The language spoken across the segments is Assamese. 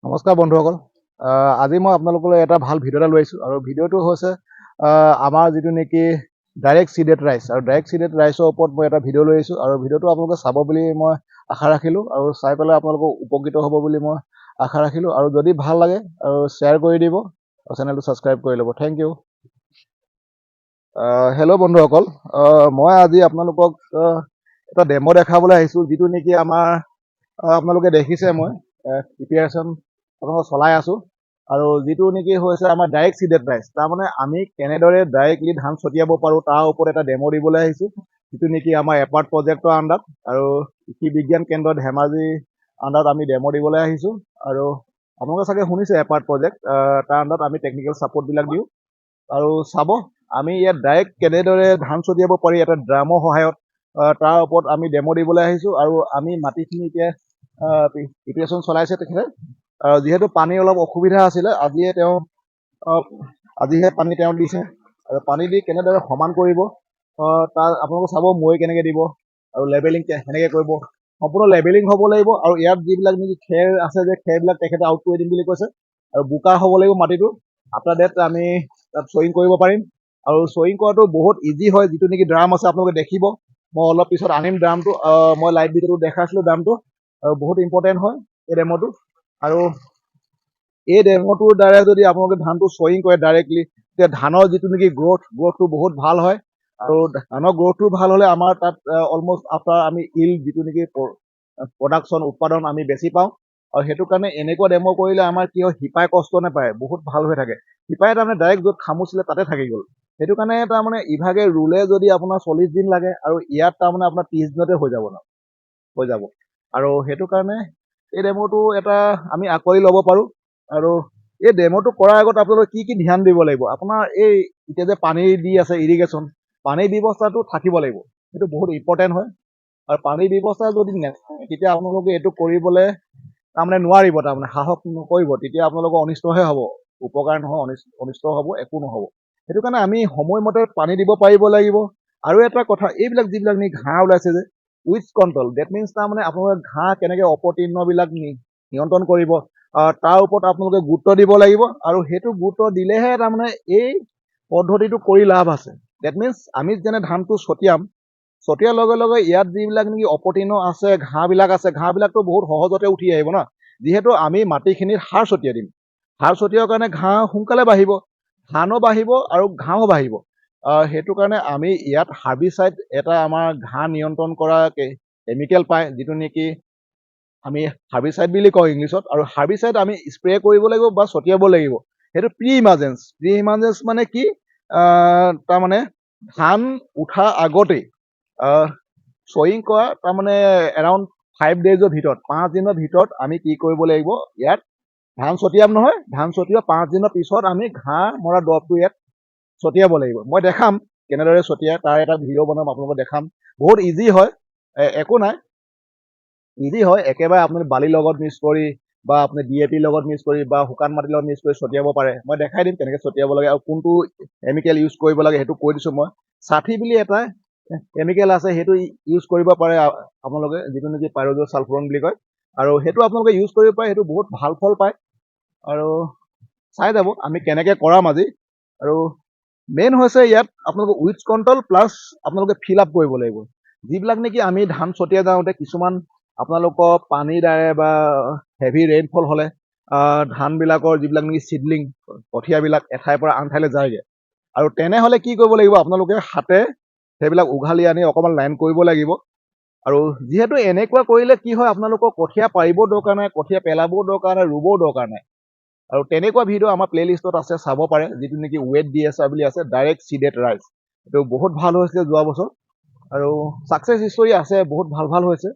নমস্কাৰ বন্ধুসকল। আজি মই আপোনালোকলৈ এটা ভাল ভিডিঅ' এটা লৈ আহিছোঁ আৰু ভিডিঅ'টো হৈছে আমাৰ যিটো নেকি ডাইৰেক্ট চিডেড ৰাইচ আৰু ডাইৰেক্ট চিডেড ৰাইচৰ ওপৰত মই এটা ভিডিঅ' লৈ আহিছোঁ আৰু ভিডিঅ'টো আপোনালোকে চাব বুলি মই আশা ৰাখিলোঁ আৰু চাই পেলাই আপোনালোকক উপকৃত হ'ব বুলি মই আশা ৰাখিলোঁ আৰু যদি ভাল লাগে আৰু শ্বেয়াৰ কৰি দিব আৰু চেনেলটো ছাবস্ক্ৰাইব কৰি ল'ব। Thank U. হেল্ল' বন্ধুসকল, মই আজি আপোনালোকক এটা ডেমো দেখাবলৈ আহিছোঁ যিটো নেকি আমাৰ আপোনালোকে দেখিছে মই প্ৰিপেৰেশ্যন আপোনালোকক চলাই আছোঁ আৰু যিটো নেকি হৈছে আমাৰ ডাইৰেক্ট চিডেড ৰাইচ, তাৰমানে আমি কেনেদৰে ডাইৰেক্টলি ধান ছটিয়াব পাৰোঁ তাৰ ওপৰত এটা ডেমো দিবলৈ আহিছোঁ, যিটো নেকি আমাৰ এপাৰ্ট প্ৰজেক্টৰ আণ্ডাৰত আৰু কৃষি বিজ্ঞান কেন্দ্ৰ ধেমাজি আণ্ডাৰত আমি ডেমো দিবলৈ আহিছোঁ। আৰু আপোনালোকে চাগে শুনিছে এপাৰ্ট প্ৰজেক্ট, তাৰ আণ্ডাৰত আমি টেকনিকেল ছাপৰ্টবিলাক দিওঁ আৰু চাব আমি ইয়াত ডাইৰেক্ট কেনেদৰে ধান ছটিয়াব পাৰি এটা ড্ৰামৰ সহায়ত, তাৰ ওপৰত আমি ডেমো দিবলৈ আহিছোঁ। আৰু আমি মাটিখিনি এতিয়া প্ৰিপেৰেশ্যন চলাইছে তেখেতে, যিহেতু পানী অলপ অসুবিধা আছিলে, আজিহে পানী তেওঁ দিছে আৰু পানী দি কেনেদৰে সমান কৰিব তাৰ আপোনালোকে চাব, মৈ কেনেকৈ দিব আৰু লেবেলিং কেনেকৈ কৰিব, সম্পূৰ্ণ লেবেলিং হ'ব লাগিব। আৰু ইয়াত যিবিলাক নেকি খেৰ আছে যে খেৰবিলাক তেখেতে আউট কৰি দিম বুলি কৈছে আৰু বোকা হ'ব লাগিব মাটিটো। আফটাৰ ডেট আমি তাত চয়িং কৰিব পাৰিম আৰু চয়িং কৰাটো বহুত ইজি হয়। যিটো নেকি ড্ৰাম আছে আপোনালোকে দেখিব, মই অলপ পিছত আনিম ড্ৰামটো, মই লাইভ ভিডিঅ'টো দেখাইছিলোঁ ড্ৰামটো, আৰু বহুত ইম্পৰ্টেণ্ট হয় এই ডেমোটো। আৰু এই ডেমোটোৰ দ্বাৰা যদি আপোনালোকে ধানটো চয়িং কৰে ডাইৰেক্টলি, তেতিয়া ধানৰ যিটো নেকি গ্ৰ'থটো বহুত ভাল হয় আৰু ধানৰ গ্ৰ'থটো ভাল হ'লে আমাৰ তাত অলমষ্ট আফটাৰ আমি যিটো নেকি প্ৰডাকশ্যন উৎপাদন আমি বেছি পাওঁ। আৰু সেইটো কাৰণে এনেকুৱা ডেমো কৰিলে আমাৰ কি হয়, শিপাই কষ্ট নাপায়, বহুত ভাল হৈ থাকে। শিপাই তাৰমানে ডাইৰেক্ট য'ত খামুচিলে তাতে থাকি গ'ল। সেইটো কাৰণে তাৰমানে ইভাগে ৰুলে যদি আপোনাৰ 40 দিন লাগে আৰু ইয়াত তাৰমানে আপোনাৰ 30 দিনতে হৈ যাব। আৰু সেইটো কাৰণে এই ডেমোটো এটা আমি আঁকোৱালি ল'ব পাৰোঁ। আৰু এই ডেমোটো কৰাৰ আগত আপোনালোকে কি কি ধ্যান দিব লাগিব, আপোনাৰ এই এতিয়া যে পানী দি আছে ইৰিগেশ্যন, পানীৰ ব্যৱস্থাটো থাকিব লাগিব, সেইটো বহুত ইম্পৰ্টেণ্ট হয়। আৰু পানীৰ ব্যৱস্থা যদি নাথাকে তেতিয়া আপোনালোকে এইটো কৰিবলৈ তাৰমানে নোৱাৰিব, তাৰমানে সাহস নকৰিব, তেতিয়া আপোনালোকৰ অনিষ্টহে হ'ব, উপকাৰ নহয়, অনিষ্ট হ'ব, একো নহ'ব। সেইটো কাৰণে আমি সময়মতে পানী দিব পাৰিব লাগিব। আৰু এটা কথা, এইবিলাক যিবিলাক ঘাঁহ ওলাইছে যে উইথ কণ্ট্ৰল, ডেট মিনছ তাৰমানে আপোনালোকে ঘাঁহ কেনেকৈ অপতৃণবিলাক নিয়ন্ত্ৰণ কৰিব, তাৰ ওপৰত আপোনালোকে গুৰুত্ব দিব লাগিব। আৰু সেইটো গুৰুত্ব দিলেহে তাৰমানে এই পদ্ধতিটো কৰি লাভ আছে। ডেট মিনছ আমি যেনে ধানটো ছটিয়াৰ লগে লগে ইয়াত যিবিলাক নেকি অপতৃণ আছে, ঘাঁহবিলাকতো বহুত সহজতে উঠি আহিব ন, যিহেতু আমি মাটিখিনিত সাৰ ছটিয়াই দিম। সাৰ ছটিওৱাৰ কাৰণে ঘাঁহ সোনকালে বাঢ়িব, ধানো বাঢ়িব আৰু ঘাঁহো বাঢ়িব। সেইটো কাৰণে আমি ইয়াত হাৰ্বিচাইড এটা আমাৰ ঘাঁহ নিয়ন্ত্ৰণ কৰা কেমিকেল পায়, যিটো নেকি আমি হাৰ্বিচাইড বুলি কওঁ ইংলিছত। আৰু হাৰ্বিচাইড আমি স্প্ৰে কৰিব লাগিব বা ছটিয়াব লাগিব। সেইটো প্ৰি ইমাৰ্জেঞ্চ মানে কি, তাৰমানে ধান উঠা আগতেই চয়িং কৰা, তাৰমানে এৰাউণ্ড 5 ডেজৰ ভিতৰত, 5 দিনৰ ভিতৰত আমি কি কৰিব লাগিব, ইয়াত ধান ছটিয়াম নহয়, ধান ছটিওৱা 5 দিনৰ পিছত আমি ঘাঁহ মৰা দৰৱটো ইয়াত ছটিয়াব লাগিব। মই দেখাম কেনেদৰে ছটিয়াই, তাৰ এটা ভিডিঅ' বনাম, আপোনালোকক দেখাম। বহুত ইজি হয়, একো নাই, ইজি হয়। একেবাৰে আপুনি বালিৰ লগত মিক্স কৰি বা আপুনি DAP লগত মিক্স কৰি বা শুকান মাটিৰ লগত মিক্স কৰি ছটিয়াব পাৰে। মই দেখাই দিম কেনেকৈ ছটিয়াব লাগে আৰু কোনটো কেমিকেল ইউজ কৰিব লাগে, সেইটো কৈ দিছোঁ মই। ষাঠি বুলি এটা কেমিকেল আছে, সেইটো ইউজ কৰিব পাৰে আপোনালোকে, যিটো নেকি পাইৰ'জ ছালফুৰন বুলি কয়, আৰু সেইটো আপোনালোকে ইউজ কৰিব পাৰে, সেইটো বহুত ভাল ফল পায়। আৰু চাই যাব আমি কেনেকৈ কৰাম আজি। আৰু মেইন হৈছে ইয়াত আপোনালোকে উইথ কণ্ট্ৰল প্লাছ আপোনালোকে ফিল আপ কৰিব লাগিব। যিবিলাক নেকি আমি ধান ছটিয়াই যাওঁতে কিছুমান আপোনালোকৰ পানীৰ দ্বাৰা বা হেভি ৰেইনফল হ'লে ধানবিলাকৰ যিবিলাক নেকি চিডলিং কঠীয়াবিলাক এঠাইৰ পৰা আন ঠাইলৈ যায়গৈ, আৰু তেনেহ'লে কি কৰিব লাগিব, আপোনালোকে হাতে সেইবিলাক উঘালি আনি অকণমান লাইন কৰিব লাগিব। আৰু যিহেতু এনেকুৱা কৰিলে কি হয়, আপোনালোকৰ কঠীয়া পাৰিবও দৰকাৰ নাই, কঠীয়া পেলাবও দৰকাৰ নাই, ৰুবও দৰকাৰ নাই। আৰু তেনেকুৱা ভিডিঅ' আমাৰ প্লেলিষ্টত আছে, চাব পাৰে, যিটো নেকি ৱেট DSR বুলি আছে, ডাইৰেক্ট চিডেড ৰাইচ। এইটো বহুত ভাল হৈছিলে যোৱা বছৰ আৰু ছাকচেছ হিষ্টৰী আছে, বহুত ভাল হৈছে।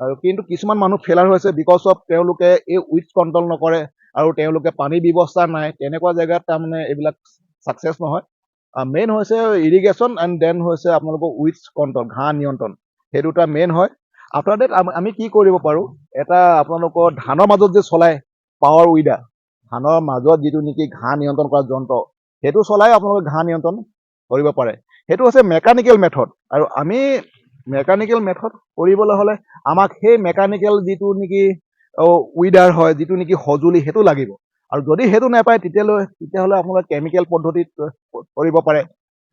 আৰু কিন্তু কিছুমান মানুহ ফেইলাৰ হৈছে বিকজ অফ তেওঁলোকে এই উইথ কণ্ট্ৰল নকৰে আৰু তেওঁলোকে পানীৰ ব্যৱস্থা নাই, তেনেকুৱা জেগাত তাৰমানে এইবিলাক ছাকচেছ নহয়। মেইন হৈছে ইৰিগেশ্যন এণ্ড দেন হৈছে আপোনালোকৰ উইথ কণ্ট্ৰল, ঘাঁহ নিয়ন্ত্ৰণ, সেই দুটা মেইন হয়। আফটাৰ ডেট আমি কি কৰিব পাৰোঁ, এটা আপোনালোকৰ ধানৰ মাজত যে চলায় পাৱাৰ উইডাৰ, ধানৰ মাজত যিটো নেকি ঘাঁহ নিয়ন্ত্ৰণ কৰা যন্ত্ৰ, সেইটো চলাই আপোনালোকে ঘাঁহ নিয়ন্ত্ৰণ কৰিব পাৰে। সেইটো হৈছে মেকানিকেল মেথড। আৰু আমি মেকানিকেল মেথড কৰিবলৈ হ'লে আমাক সেই মেকানিকেল যিটো নেকি উইডাৰ হয় যিটো নেকি সঁজুলি সেইটো লাগিব আৰু যদি সেইটো নাপায় তেতিয়াহ'লে আপোনালোকে কেমিকেল পদ্ধতিত কৰিব পাৰে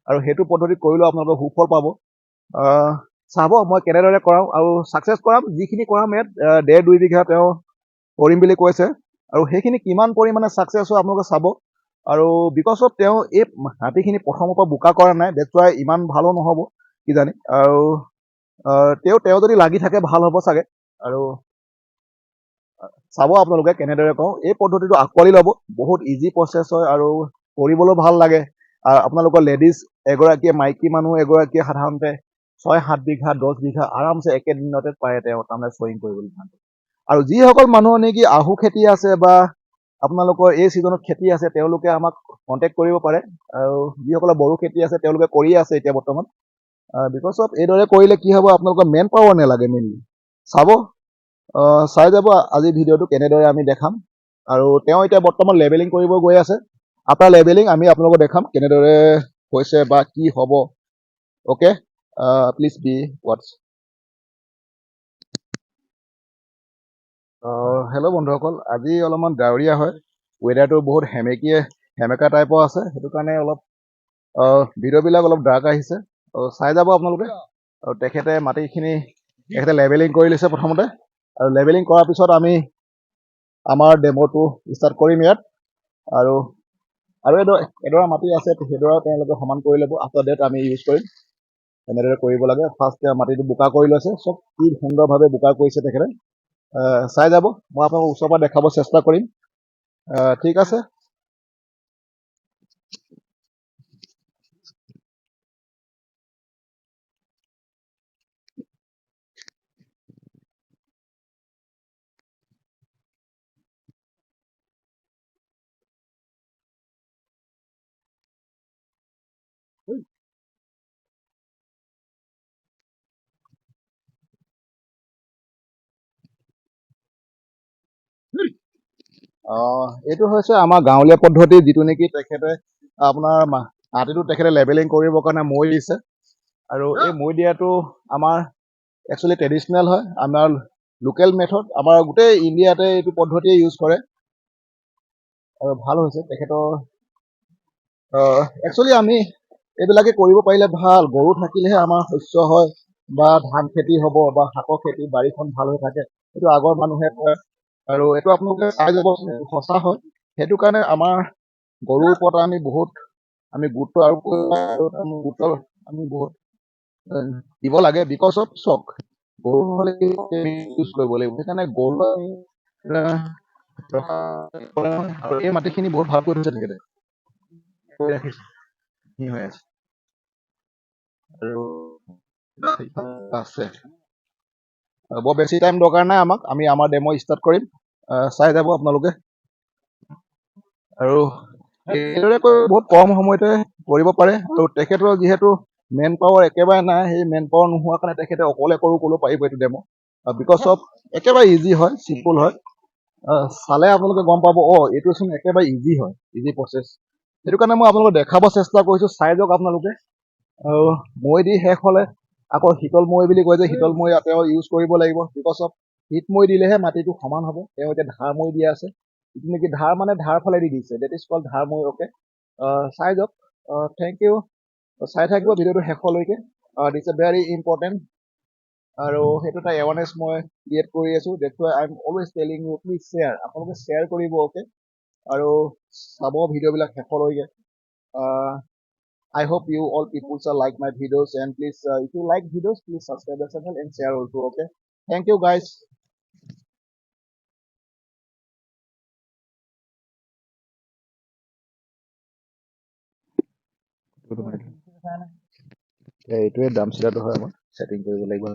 আৰু সেইটো পদ্ধতিত কৰিলেও আপোনালোকে সুফল পাব চাব মই কেনেদৰে কৰাম আৰু ছাকচেছ কৰাম যিখিনি কৰাম ইয়াত 1.5-2 বিঘা তেওঁ কৰিম বুলি কৈছে আৰু সেইখিনি কিমান পৰিমাণে ছাকচেছ হয় আপোনালোকে চাব আৰু বিকজ অফ তেওঁ এই মাটিখিনি প্ৰথমৰ পৰা বোকা কৰা নাই ডেটছ ৱাই ইমান ভালো নহ'ব কিজানি আৰু তেওঁ যদি লাগি থাকে ভাল হ'ব চাগে আৰু চাব আপোনালোকে কেনেদৰে কওঁ এই পদ্ধতিটো আঁকোৱালি ল'ব বহুত ইজি প্ৰচেছ হয় আৰু কৰিবলৈ ভাল লাগে আপোনালোকৰ লেডিজ এগৰাকীয়ে মাইকী মানুহ এগৰাকীয়ে সাধাৰণতে 6-7 বিঘা 10 বিঘা আৰামছে একেদিনতে পাৰে তেওঁ তাৰমানে চয়িং কৰিবলৈ আৰু যিসকল মানুহৰ নেকি আহু খেতি আছে বা আপোনালোকৰ এই ছিজনত খেতি আছে তেওঁলোকে আমাক কণ্টেক্ট কৰিব পাৰে আৰু যিসকলৰ বড়ো খেতি আছে তেওঁলোকে কৰিয়ে আছে এতিয়া বৰ্তমান বিকজ অফ এইদৰে কৰিলে কি হ'ব আপোনালোকৰ মেন পাৱাৰ নালাগে মেইনলি চাব চাই যাব আজি ভিডিঅ'টো কেনেদৰে আমি দেখাম আৰু তেওঁ এতিয়া বৰ্তমান লেবেলিং কৰিব গৈ আছে আফটাৰ লেবেলিং আমি আপোনালোকক দেখাম কেনেদৰে হৈছে বা কি হ'ব অ'কে প্লিজ বি ৱাটছ হেল্ল' বন্ধুসকল আজি অলপমান ডাৱৰীয়া হয় ৱেডাৰটো বহুত সেমেকা টাইপৰ আছে সেইটো কাৰণে অলপ ভিডিঅ'বিলাক অলপ ডাৰ্ক আহিছে চাই যাব আপোনালোকে আৰু তেখেতে মাটিখিনি লেবেলিং কৰি লৈছে প্ৰথমতে আৰু লেবেলিং কৰাৰ পিছত আমি আমাৰ ডেম'টো ষ্টাৰ্ট কৰিম ইয়াত আৰু এডৰা মাটি আছে সেইডৰা তেওঁলোকে সমান কৰি ল'ব আফটাৰ ডেট আমি ইউজ কৰিম এনেদৰে কৰিব লাগে ফাৰ্ষ্ট মাটিটো বোকা কৰি লৈছে চব কি সুন্দৰভাৱে বোকা কৰিছে তেখেতে চাই যাব মই আপোনালোকক ওচৰৰ পৰা দেখাব চেষ্টা কৰিম ঠিক আছে এইটো হৈছে আমাৰ গাঁৱলীয়া পদ্ধতি যিটো নেকি তেখেতে আপোনাৰ মাটিটো তেখেতে লেবেলিং কৰিবৰ কাৰণে মৈ দিছে আৰু এই মৈ দিয়াটো আমাৰ একচুৱেলি ট্ৰেডিশ্যনেল হয় আমাৰ লোকেল মেথড আমাৰ গোটেই ইণ্ডিয়াতে এইটো পদ্ধতিয়ে ইউজ কৰে আৰু ভাল হৈছে তেখেতৰ একচুৱেলি আমি এইবিলাকে কৰিব পাৰিলে ভাল গৰু থাকিলেহে আমাৰ শস্য হয় বা ধান খেতি হ'ব বা শাকৰ খেতি বাৰীখন ভাল হৈ থাকে এইটো আগৰ মানুহে কয় আৰু এইটো আপোনালোকে চাই যাব সঁচা হয় সেইটো কাৰণে আমাৰ গৰুৰ ওপৰত আমি বহুত গুৰুত্ব আমি বহুত দিব লাগে বিকজ অফ চক গৰু হ'লে ইউজ কৰিব লাগিব সেইকাৰণে গৰু আৰু এই মাটিখিনি বহুত ভাল কৰি থৈছে তেখেতে ৰাখিছে হৈ আছে আৰু আছে বৰ বেছি টাইম দৰকাৰ নাই আমাক আমি আমাৰ ডেমো ষ্টাৰ্ট কৰিম চাই যাব আপোনালোকে আৰু এইদৰে বহুত কম সময়তে কৰিব পাৰে আৰু তেখেতৰ যিহেতু মেন পাৱাৰ একেবাৰে নাই সেই মেন পাৱাৰ নোহোৱাৰ কাৰণে তেখেতে অকলে ক'লেও পাৰিব এইটো ডেমো বিকজ অফ একেবাৰে ইজি হয় চিম্পুল হয় চালে আপোনালোকে গম পাব এইটোচোন একেবাৰে ইজি হয় ইজি প্ৰচেছ সেইটো কাৰণে মই আপোনালোকক দেখাব চেষ্টা কৰিছোঁ চাই যাওক আপোনালোকে আৰু মৈ দি শেষ হ'লে আকৌ শীতল মৈ বুলি কয় যে শীতল মৈ তেওঁ ইউজ কৰিব লাগিব বিকজ অফ শীত মৈ দিলেহে মাটিটো সমান হ'ব তেওঁ এতিয়া ধাৰ মৈ দিয়া আছে যিটো নেকি ধাৰ মানে ধাৰ ফালে দি দিছে ডেট ইজ কল ধাৰ মৈ অ'কে চাই যাওক থেংক ইউ চাই থাকিব ভিডিঅ'টো শেষলৈকে দিছ এ ভেৰি ইম্পৰ্টেণ্ট আৰু সেইটো এটা এৱাৰনেছ মই ক্ৰিয়েট কৰি আছোঁ that's why I am always telling you please share আপোনালোকে শ্বেয়াৰ কৰিব অ'কে আৰু চাব ভিডিঅ'বিলাক শেষলৈকে I hope you all people like my videos and please if you like videos please subscribe the channel and share also okay thank you guys এইটোৱে দাম চিলাটো হয় আমাৰ সেটিং কৰিব লাগিব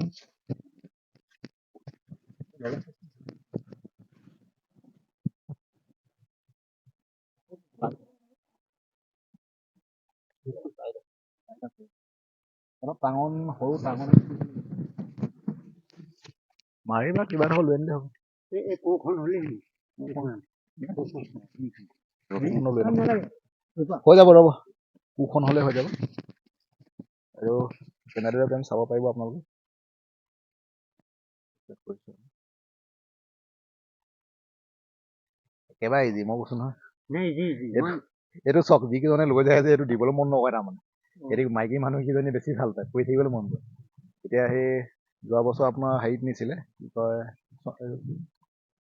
টাঙন সৰু টাঙন মাৰিবা কিবা এটা লৈ আনিলে হ'ব হৈ যাব ৰ'ব কোখন হ'লে হৈ যাব আৰু কেনেদৰে কৰিম চাব পাৰিব আপোনালোকে একেবাৰে ইজি মই কৈছো নহয় নাই জি জি এইটো চক যিকেইজনে লৈ যায় যে এইটো দিবলৈ মন নকৰে তাৰমানে এইটো মাইকী মানুহ কেইজনী বেছি ভাল পায় কৰি থাকিবলৈ মন কৰে এতিয়া সেই যোৱা বছৰ আপোনাৰ হেৰিত নিছিলে কি কয়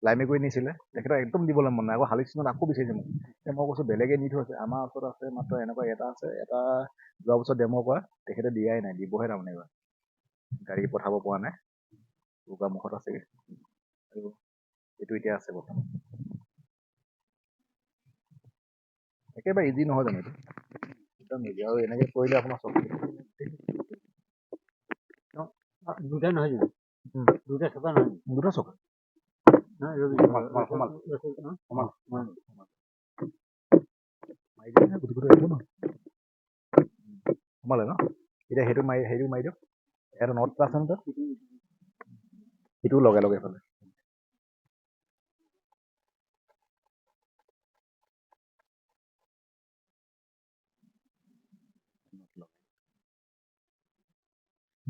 লাইমে কৰি নিছিলে তেখেতক একদম দিবলৈ মন নাই আকৌ হালিচিনত আকৌ বিচাৰিছে মোক এতিয়া মই কৈছো বেলেগে দি থৈছে আমাৰ ওচৰত আছে মাত্ৰ এনেকুৱা এটা আছে এটা যোৱা বছৰ ডেম' কৰা তেখেতে দিয়াই নাই দিবহে তাৰমানে এইবাৰ গাড়ী পঠাব পৰা নাই মুখত আছে আৰু এইটো এতিয়া আছে বৰ্তমান একেবাৰে ইজি নহয় জানো এইটো একদম ইজি আৰু এনেকে কৰিলে আপোনাৰ চব দুটা নহয় জানো দুটা চকা নহয় দুটা চকা নহয় ৰবি সোমালে ন এতিয়া সেইটো মাৰি দিয়ক এটা নট আছে ন সেইটোও লগে লগে এইফালে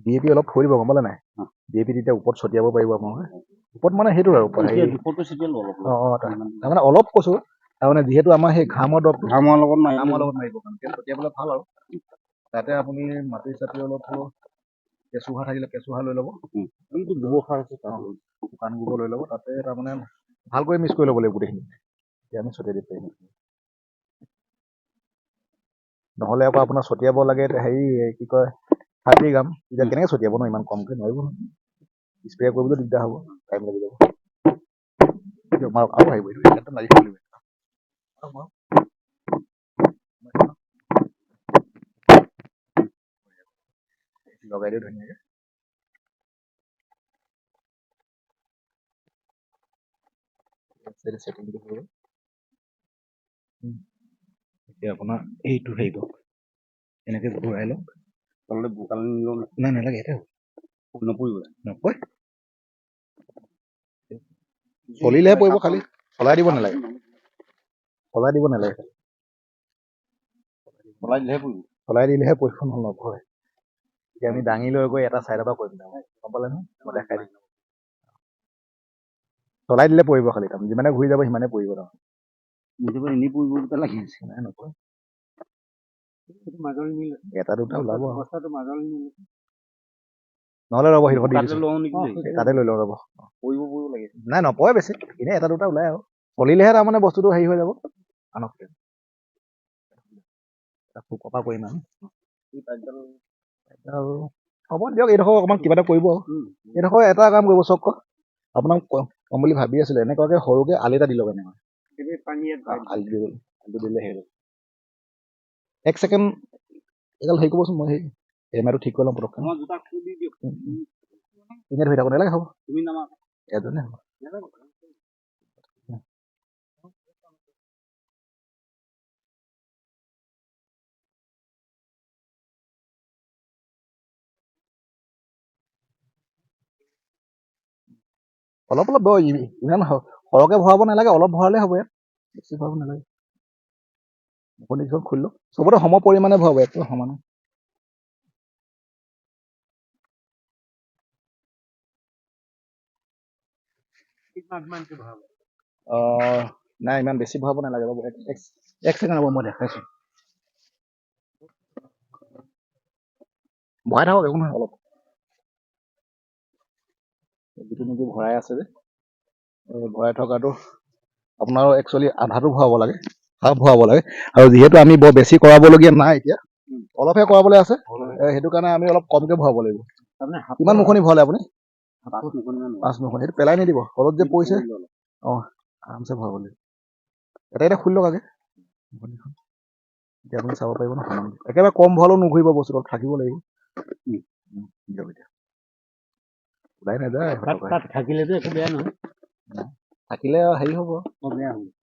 DAP অলপ থৈ দিব গম পালে নাই DAP তেতিয়া ওপৰত ছটিয়াব পাৰিব আপোনালোকে ওপৰত মানে সেইটো আৰু তাৰমানে অলপ কৈছো তাৰমানে যিহেতু আমাৰ সেই ঘামৰ দৰৱটো ঘামৰ লগত মাৰিব ছটিয়াবলৈ ভাল আৰু তাতে আপুনি মাটি চাটি অলপ কেঁচুসাৰ থাকিলে কেঁচুসাৰ লৈ ল'ব গোবৰ সাৰ আছে শুকান গোবৰ লৈ ল'ব তাতে তাৰমানে ভালকৈ মিক্স কৰি ল'ব লাগিব গোটেইখিনি তেতিয়া আমি ছটিয়াই দিব পাৰিম নহ'লে আকৌ আপোনাৰ ছটিয়াব লাগে হেৰি কি কয় 30 গ্ৰাম এতিয়া কেনেকৈ ছটিয়াব ন ইমান কমকৈ নোৱাৰিব স্প্ৰে কৰিবলৈ দিগদাৰ হ'ব টাইম লাগি যাব আৰু আহিব এইটো একদম লাগি থাকিব লগাই দিওঁ ধুনীয়াকৈ এতিয়া আপোনাৰ এইটো হেৰি কৰক এনেকৈ ঘূৰাই লওক তললৈ বোকালে নিলেও নাই নালাগে এতিয়া নপৰিব নপৰে চলিলেহে পৰিব খালি চলাই দিব নালাগে চলাই দিলেহে পৰিব নহ'লে নপৰে এতিয়া আমি দাঙি লৈ গৈ এটা চাইডৰ পৰা কৰিম গম পালে নহয় মই দেখাই দিম চলাই দিলে পৰিব খালি তাৰমানে যিমানে ঘূৰি যাব সিমানে পৰিব তাৰমানে এনেই পৰিব লাগি আছে নাই নপৰে এটা দুটা ওলাব নহ'লে ৰ'ব সেইটো দি দিছো তাতে লৈ লওঁ ৰ'ব নাই নপৰে বেছি এনেই এটা দুটা ওলাই আৰু চলিলেহে তাৰমানে বস্তুটো হেৰি হৈ যাব আনক কপা কৰিম আৰু হ'ব দিয়ক এইডোখৰ অকণমান কিবা এটা কৰিব এইডোখৰ এটা কাম কৰিব চক আপোনাক ক'ম বুলি ভাবি আছিলো এনেকুৱাকে সৰুকে আলি এটা দি ল'ব এনেকুৱা আলিটো দিলে হেৰি এক ছেকেণ্ড এডাল হেৰি কৰিবচোন মই সেই এমাইটো ঠিক কৰি ল'ম পটককৈ এনেই ধৰি থাকোঁ নালাগে হ'ব এজনে হ'ব অলপ অলপ ইমান সৰহকৈ ভৰাব নালাগে অলপ ভৰালে হ'ব ইয়াত বেছি ভৰাব নালাগে মুখনিখন খুলি লওক চবতে সম পৰিমাণে ভৰাব একদম সমানে নাই ইমান বেছি ভৰাব নালাগে ৰ'ব এক ছেকেণ্ড ৰ'ব মই দেখাইছোঁ ভৰাই থাকক একো নহয় অলপ যিটো নেকি ভৰাই আছে যে ভৰাই থকাটো আপোনাৰ একচুৱেলি আধাটো ভৰাব লাগে হাফ ভৰাব লাগে আৰু যিহেতু আমি বৰ বেছি কৰাবলগীয়া নাই এতিয়া অলপহে কৰাবলৈ আছে সেইটো কাৰণে আমি অলপ কমকৈ ভৰাব লাগিব কিমান মুখনি ভৰালে আপুনি 5 মুখনি সেইটো পেলাই নিদিব তলত যে পৰিছে আৰামছে ভৰাব লাগিব এটা খুলি লওক আগে মুখনিখন এতিয়া আপুনি চাব পাৰিব ন একেবাৰে কম ভৰালেও নুঘূৰিব বস্তুটো থাকিব লাগিব দিয়ক এতিয়া ওলাই নাযায় থাকিলেতো একো বেয়া নহয় থাকিলে হেৰি হ'ব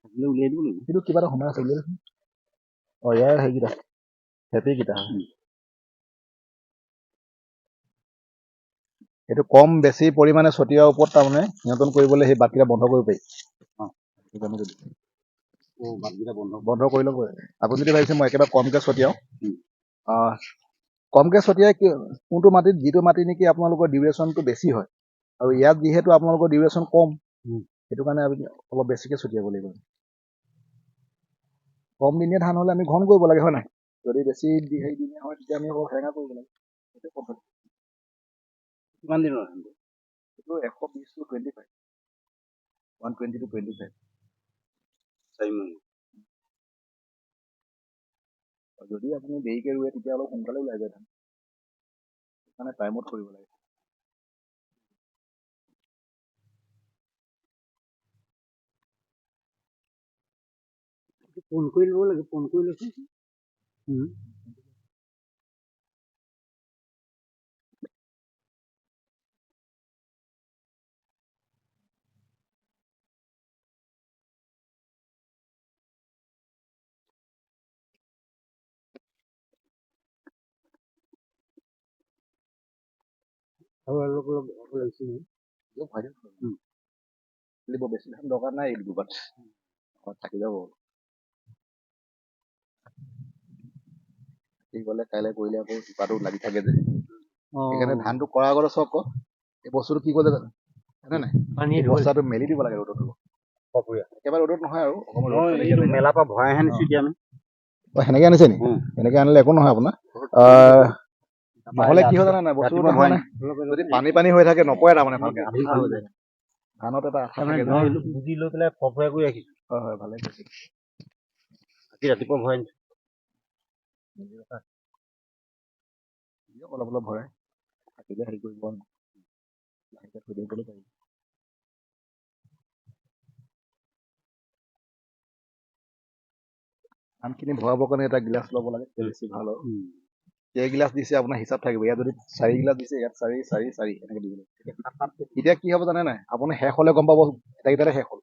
থাকিলে উলিয়াই দিব লাগিব কিন্তু কিবা এটা সোমাই আছে উলিয়াই দেচোন ইয়াৰ হেৰিকেইটা হেপিকেইটা এইটো কম বেছি পৰিমাণে ছটিওৱাৰ ওপৰত তাৰমানে নিয়ন্ত্ৰণ কৰিবলৈ সেই বাটকেইটা বন্ধ কৰিব পাৰি বন্ধ কৰি ল'ব আপুনি যদি ভাবিছে মই একেবাৰে কমকৈ ছটিয়াওঁ কমকৈ ছটিয়াই কোনটো মাটিত যিটো মাটি নেকি আপোনালোকৰ ডিউৰেশ্যনটো বেছি হয় আৰু ইয়াত যিহেতু আপোনালোকৰ ডিউৰেশ্যন কম সেইটো কাৰণে আপুনি অলপ বেছিকৈ ছটিয়াব লাগিব কম দিনীয়া ধান হ'লে আমি ঘন কৰিব লাগে হয় নাই যদি বেছি হেৰি দিনীয়া হয় তেতিয়া আমি অলপ হেৰেঙা কৰিব লাগে সেইটোৱে পদ্ধতি কিমান দিনৰ ধানটো? এইটো 120 to 25 120 to 25 4 মাহ যদি আপুনি দেৰিকে ৰুৱে তেতিয়া অলপ সোনকালে ওলাই যায় ধান সেইকাৰণে টাইমত কৰিব লাগে ফোন কৰি ল'ব লাগে ফোন কৰি লৈছো আৰু অলপ অলপ লাগিছে বৰ বেছি ধান দৰকাৰ নাই এই দুবাত থাকি যাব থাকি গ'লে কাইলৈ কৰিলে আকৌ টিপাটো লাগি থাকে যে সেইকাৰণে ধানটো কৰাৰ আগতে চব আকৌ এই বস্তুটো কি কৰিলে জানে নাই পানী এই বস্তাটো মেলি দিব লাগে ৰ'দত একেবাৰে ৰ'দত নহয় আৰু অকণমান ৰ'দ পালে কি হয় মেলাৰ পৰা ভৰাই আনিছো এতিয়া আমি সেনেকে আনিছে নি সেনেকে আনিলে একো নহয় আপোনাৰ নহ'লে কি হয় জানে নাই বস্তুটো মানে যদি পানী হৈ থাকে নপৰে তাৰমানে ভালকে আঠা হৈ যায় ধানত এটা আঠা থাকে বুজি লৈ পেলাই ফৰফৰাই কৰি ৰাখিছো হয় হয় ভালে কৈছে আজি ৰাতিপুৱা ভৰাই আনিছো অলপ অলপ ভৰাই থাকিলে হেৰি কৰিব লাহেকে থৈ দিবলৈ পাৰিব ধানখিনি ভৰাবৰ কাৰণে এটা গিলাচ ল'ব লাগে বেছি ভাল হয় কেইগিলাচ দিছে আপোনাৰ হিচাপ থাকিব ইয়াত যদি 4 গিলাচ দিছে ইয়াত 4 4 4 এনেকে দিব এতিয়া কি হ'ব জানে নাই আপুনি শেষ হ'লে গম পাব এটাইটাতে শেষ হ'ল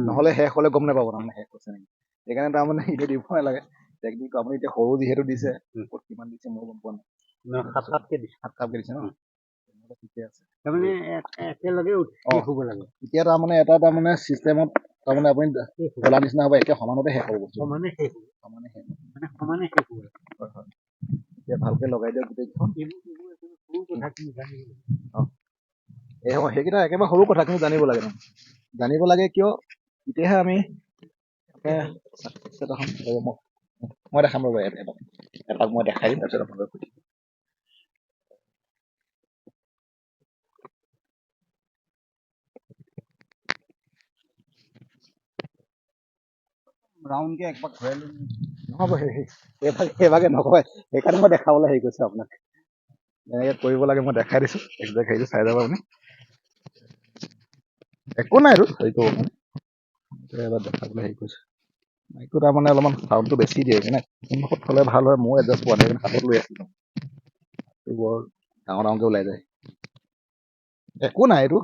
নহ'লে শেষ হ'লে গম নাপাব তাৰমানে শেষ হৈছে নেকি সেইকাৰণে তাৰমানে এতিয়া দিব নালাগে টেকনিকটো আপুনি এতিয়া সৰু যিহেতু দিছে ক'ত কিমান দিছে মই গম পোৱা নাই 7 দিছে 7 কাপকে দিছে ন ঠিকে আছে তাৰমানে একেলগে হ'ব লাগে এতিয়া তাৰমানে এটা তাৰমানে চিষ্টেমত তাৰমানে আপুনি গলা নিচিনা হ'ব একে সমানতে শেষ হ'ব বস্তু সমানে শেষ হ'ব সমানে শেষ মানে সমানে শেষ হ'ব হয় হয় এতিয়া ভালকে লগাই দিয়ক গোটেইখন সেইকেইটা একেবাৰে সৰু কথা কিন্তু জানিব লাগে জানিব লাগে কিয় তেতিয়াহে আমি মই দেখাম ৰ'ব এটাক মই দেখাই দিম তাৰপিছত আপোনালোকে সুধিম ৰাউণ্ডকে একপাক ঘূৰাই লৈ নহ'ব সেইভাগে নকয় সেইকাৰণে মই দেখাবলৈ হেৰি কৰিছোঁ আপোনাক এনেকে কৰিব লাগে মই দেখাই দিছোঁ একজেক্ট হেৰিটো চাই যাব আপুনি একো নাই আৰু হেৰি কৰিব কাৰণে এবাৰ দেখাবলৈ হেৰি কৰিছোঁ মাইকটো তাৰমানে অলপমান চাউণ্ডটো বেছি দিয়ে সেইকাৰণে সন্মুখত থ'লে ভাল হয় ময়ো এডজাষ্ট পোৱা নাই সেইকাৰণে হাতত লৈ আছিলোঁ বৰ ডাঙৰ ডাঙৰকৈ ওলাই যায় একো নাই এইটো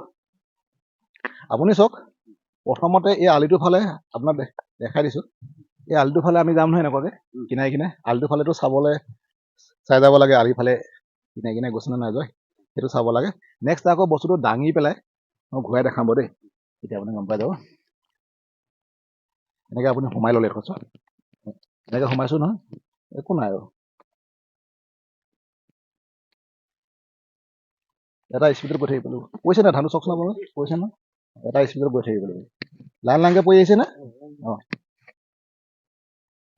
আপুনি চাওক প্ৰথমতে এই আলিটোৰ ফালে আপোনাক দেখাই দিছোঁ এই আলিটোৰ ফালে আমি যাম নহয় এনেকুৱাকে কিনাৰে কিনাৰে আলিটোৰ ফালেতো চাবলৈ চাই যাব লাগে আলি ফালে কিনাৰে কিনাৰে গৈছে নে নাই যোৱা সেইটো চাব লাগে নেক্সট আকৌ বস্তুটো দাঙি পেলাই মই ঘূৰাই দেখাম বাৰু দেই তেতিয়া আপুনি গম পাই যাব এনেকে আপুনি সোমাই ল'লে কৈছ এনেকে সোমাইছো নহয় একো নাই আৰু এটা স্পীডত গৈ থাকিব লাগিব কৈছে না ধানটো চাওকচোন আপোনালোকে কৈছে না এটা স্পীডত গৈ থাকিব লাগিব লাইন লাইনকে পৰি আহিছে না অঁ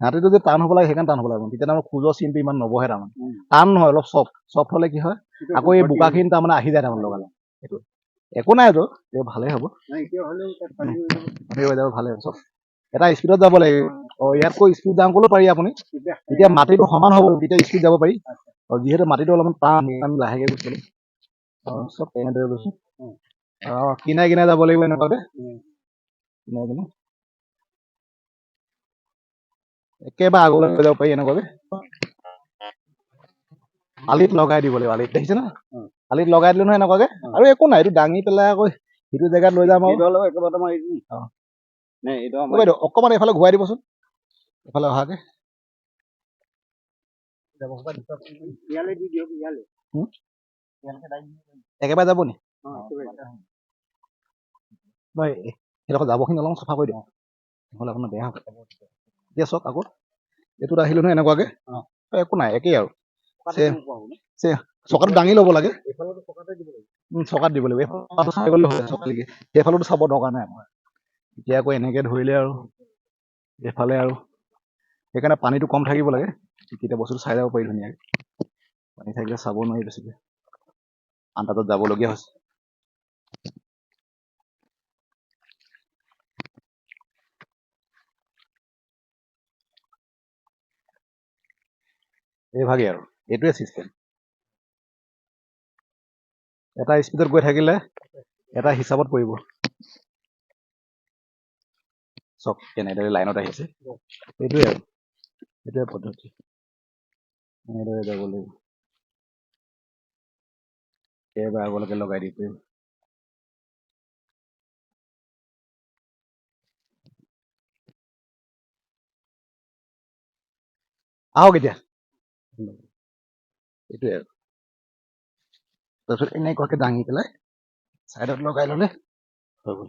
হাতীটো যে টান হ'ব লাগে সেইকাৰণে টান হ'ব লাগে তেতিয়া তাৰমানে খোজৰ চিনটো ইমান নবহে তাৰমানে টান নহয় অলপ চফ্ট হ'লে কি হয় আকৌ এই বোকাখিনি তাৰমানে আহি যায় তাৰমানে লগালে সেইটো একো নাই আৰু এই ভালেই হ'ব হৈ যাব ভালেই হ'ব চব এটা স্পীডত যাব লাগিব ইয়াতকৈ স্পীড যাম ক'লেও পাৰি আপুনি তেতিয়া মাটিটো সমান হ'ব তেতিয়া স্পীড যাব পাৰি যিহেতু মাটিটো অলপমান টান আমি লাহেকে গৈছিলোঁ চব তেনেদৰে গৈছোঁ কিনাই কিনাই যাব লাগিব এনেকুৱাকে কিনাই কিনাই একেবাৰে আগলৈ লৈ যাব পাৰি এনেকুৱাকে আলিত লগাই দিব লাগিব আলিত দেখিছে না আলিত লগাই দিলো নহয় এনেকুৱাকে আৰু একো নাই এইটো দাঙি পেলাই আকৌ সিটো জেগাত লৈ যাম আৰু অকণমান এইফালে ঘূৰাই দিবচোন এইফালে অহাকে একেবাৰে যাব নি সেইডোখৰ জাবৰখিনি অলপমান চফা কৰি দিওঁ নহ'লে আপোনাৰ বেয়া হ'ব এতিয়া চাওক আকৌ এইটোত আহিলো নহয় এনেকুৱাকে একো নাই একেই আৰু চকাটো দাঙি ল'ব লাগে চকাত দিব লাগিব সেইফালতো চাব দৰকাৰ নাই আমাৰ এতিয়া আকৌ এনেকে ধৰিলে আৰু এইফালে আৰু সেইকাৰণে পানীটো কম থাকিব লাগে তেতিয়া বস্তুটো চাই যাব পাৰি ধুনীয়াকৈ পানী থাকিলে চাব নোৱাৰি বেছিকৈ আন্দাজত যাবলগীয়া হৈছে এইভাগেই আৰু এইটোৱে চিষ্টেম এটা স্পীডত গৈ থাকিলে এটা হিচাপত পৰিব চব কেনেদৰে লাইনত আহিছে এইটোৱে আৰু এইটোৱে পদ্ধতি এনেদৰে যাব লাগিব একেবাৰে আগলৈকে লগাই দি পাৰিব আহক এতিয়া এইটোৱে আৰু তাৰপিছত এনেকুৱাকে দাঙি পেলাই চাইডত লগাই ল'লে হৈ গ'ল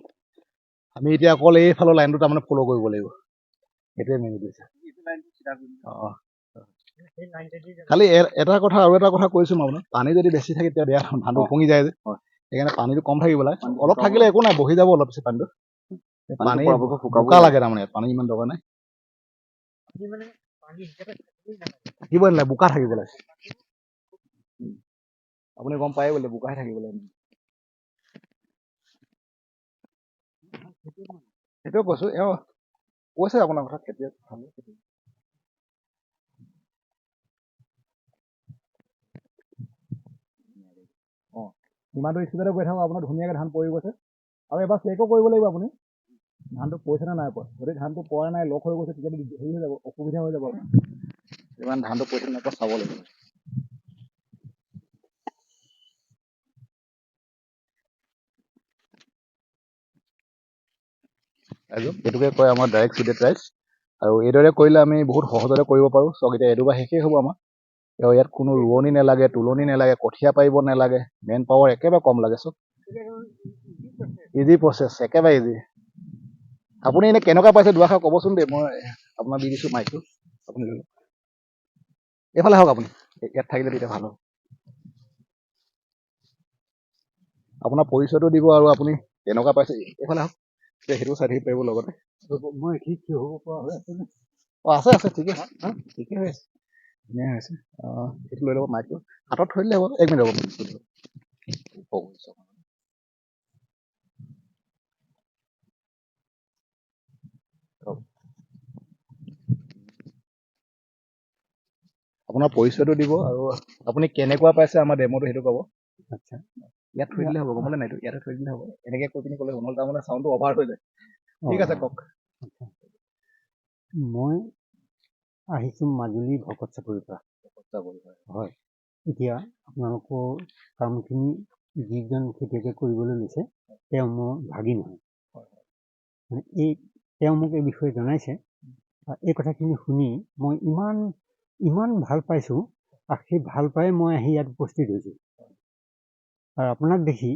আমি এতিয়া অকল এইফালৰ লাইনটো তাৰমানে ফ'ল' কৰিব লাগিব সেইটোৱে মেইন উদ্দেশ্য অঁ খালি এটা কথা আৰু এটা কথা কৈছো মই আপোনাক পানী যদি বেছি থাকে তেতিয়া বেয়া ধানটো উপঙি যায় যে সেইকাৰণে পানীটো কম থাকিব লাগে অলপ থাকিলে একো নাই বহি যাব অলপ পিছত পানীটো পানী বোকা লাগে তাৰমানে পানী ইমান দৰকাৰ নাই থাকিব নালাগে বোকা থাকিব লাগে আপুনি গম পায়ে বোলে বোকাহে থাকিব লাগে সেইটোৱে কৈছো এওঁ কৈছে আপোনাৰ কথা খেতিয়ক ভালে অঁ ইমানটো স্পীডতে গৈ থাকক আপোনাৰ ধুনীয়াকৈ ধান পৰি গৈছে আৰু এবাৰ চেকো কৰিব লাগিব আপুনি ধানটো পৰিছে নে নাই পৰা যদি ধানটো পৰা নাই লগ হৈ গৈছে তেতিয়া হেৰি হৈ যাব অসুবিধা হৈ যাব ইমান ধানটো পৰিছে নাই পৰা চাব লাগিব এইটোকে কয় আমাৰ ডাইৰেক্ট চিডেড ৰাইচ আৰু এইদৰে কৰিলে আমি বহুত সহজতে কৰিব পাৰোঁ চক এতিয়া এইটো বা শেষেই হ'ব আমাৰ ইয়াত কোনো ৰোৱনি নালাগে তুলনি নালাগে কঠীয়া পাৰিব নালাগে মেন পাৱাৰ একেবাৰে কম লাগে চব ইজি প্ৰচেছ একেবাৰে ইজি আপুনি এনেই কেনেকুৱা পাইছে দুআষাৰ ক'বচোন দেই মই আপোনাক দি দিছোঁ মাইকটো আপুনি লৈ লওক এইফালে আহক আপুনি ইয়াত থাকিলে তেতিয়া ভাল হ'ব আপোনাৰ পৰিচয়টো দিব আৰু আপুনি কেনেকুৱা পাইছে এইফালে আহক সেইটো চাই থাকিব পাৰিব লগতে মই ঠিক হ'ব পৰা হৈ আছে অঁ আছে ঠিকে ঠিকে হৈ আছে ধুনীয়া হৈছে এইটো লৈ ল'ব মাইকটো হাতত থৈ দিলে হ'ব 1 মিনিট হ'ব আপোনাৰ পৰিচয়টো দিব আৰু আপুনি কেনেকুৱা পাইছে আমাৰ ডেম'টো সেইটো ক'ব আচ্ছা ইয়াত থৈ দিলে হ'ব গম পালে নাই ইয়াতে থৈ দিলে হ'ব এনেকৈ কৈ পিনি ক'লে নহ'লে তাৰমানে চাউণ্ডটো অভাৰ হৈ যায় ঠিক আছে কওক মই আহিছোঁ মাজুলী ভকত চাপৰিৰ পৰা হয় এতিয়া আপোনালোকৰ কামখিনি যিজন খেতিয়কে কৰিবলৈ লৈছে তেওঁ মোৰ ভাগিন হয় মানে তেওঁ মোক এই বিষয়ে জনাইছে এই কথাখিনি শুনি মই ইমান ভাল পাইছোঁ আৰু সেই ভাল পাই মই আহি ইয়াত উপস্থিত হৈছোঁ আৰু আপোনাক দেখি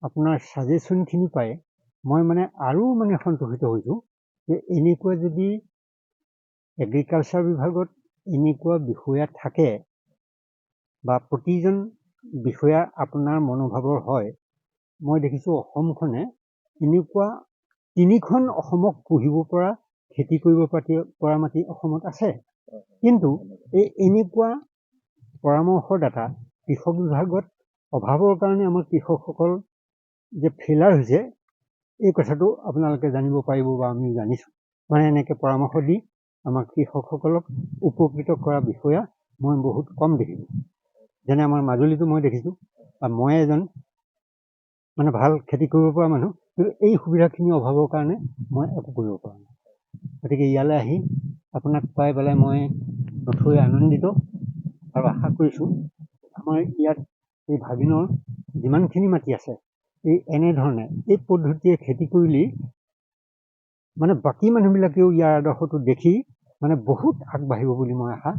আপোনাৰ ছাজেশ্যনখিনি পাই মই মানে আৰু মানে সন্তোষিত হৈছোঁ যে এনেকুৱা যদি এগ্ৰিকালচাৰ বিভাগত এনেকুৱা বিষয়া থাকে বা প্ৰতিজন বিষয়া আপোনাৰ মনোভাৱৰ হয় মই দেখিছোঁ অসমখনে এনেকুৱা 3খন অসমক পুহিব পৰা খেতি কৰিব পৰা মাটি অসমত আছে কিন্তু এনেকুৱা পৰামৰ্শদাতা কৃষক বিভাগত অভাৱৰ কাৰণে আমাৰ কৃষকসকল যে ফেইলাৰ হৈছে এই কথাটো আপোনালোকে জানিব পাৰিব বা আমি জানিছোঁ মানে এনেকৈ পৰামৰ্শ দি আমাৰ কৃষকসকলক উপকৃত কৰা বিষয়া মই বহুত কম দেখিছোঁ যেনে আমাৰ মাজুলীটো মই দেখিছোঁ আৰু মই এজন মানে ভাল খেতি কৰিব পৰা মানুহ কিন্তু এই সুবিধাখিনি অভাৱৰ কাৰণে মই একো কৰিব পৰা নাই গতিকে ইয়ালৈ আহি আপোনাক পাই পেলাই মই নথৈ আনন্দিত আৰু আশা কৰিছোঁ আমাৰ ইয়াত এই ভাগিনৰ যিমানখিনি মাটি আছে এনেধৰণে এই পদ্ধতিয়ে খেতি কৰিলেই মানে বাকী মানুহবিলাকেও ইয়াৰ আদৰ্শটো দেখি মানে বহুত আগবাঢ়িব বুলি মই আশা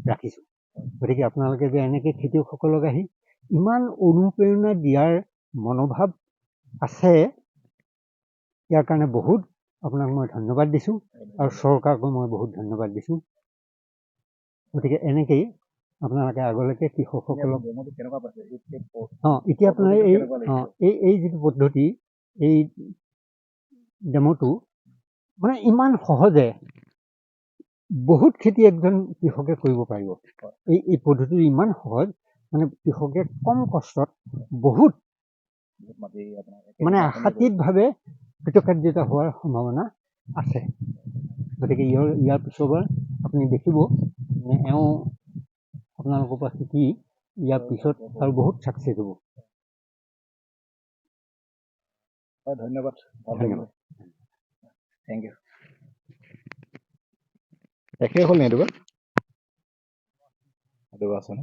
ৰাখিছোঁ গতিকে আপোনালোকে যে এনেকৈ খেতিয়কসকলক আহি ইমান অনুপ্ৰেৰণা দিয়াৰ মনোভাৱ আছে ইয়াৰ কাৰণে বহুত আপোনাক মই ধন্যবাদ দিছোঁ আৰু চৰকাৰকো মই বহুত ধন্যবাদ দিছোঁ গতিকে এনেকেই আপোনালোকে আগলৈকে কৃষকসকলক এতিয়া আপোনাৰ এই যিটো পদ্ধতি এই ডেম'টো মানে ইমান সহজে বহুত খেতি একজন কৃষকে কৰিব পাৰিব। এই পদ্ধতিটো ইমান সহজ, মানে কৃষকে কম কষ্টত বহুত মানে আশাতীতভাৱে কৃতকাৰ্যতা হোৱাৰ সম্ভাৱনা আছে। গতিকে ইয়াৰ পিছৰবাৰ আপুনি দেখিব যে এওঁ আপোনালোকৰ পৰা শিকি ইয়াৰ পিছত আৰু বহুত ছাকচেছ হ'ব। হয়, ধন্যবাদ। ধন্যবাদ। Thank you. শেষেই হ'ল নি এইটো? এইটো আছে ন?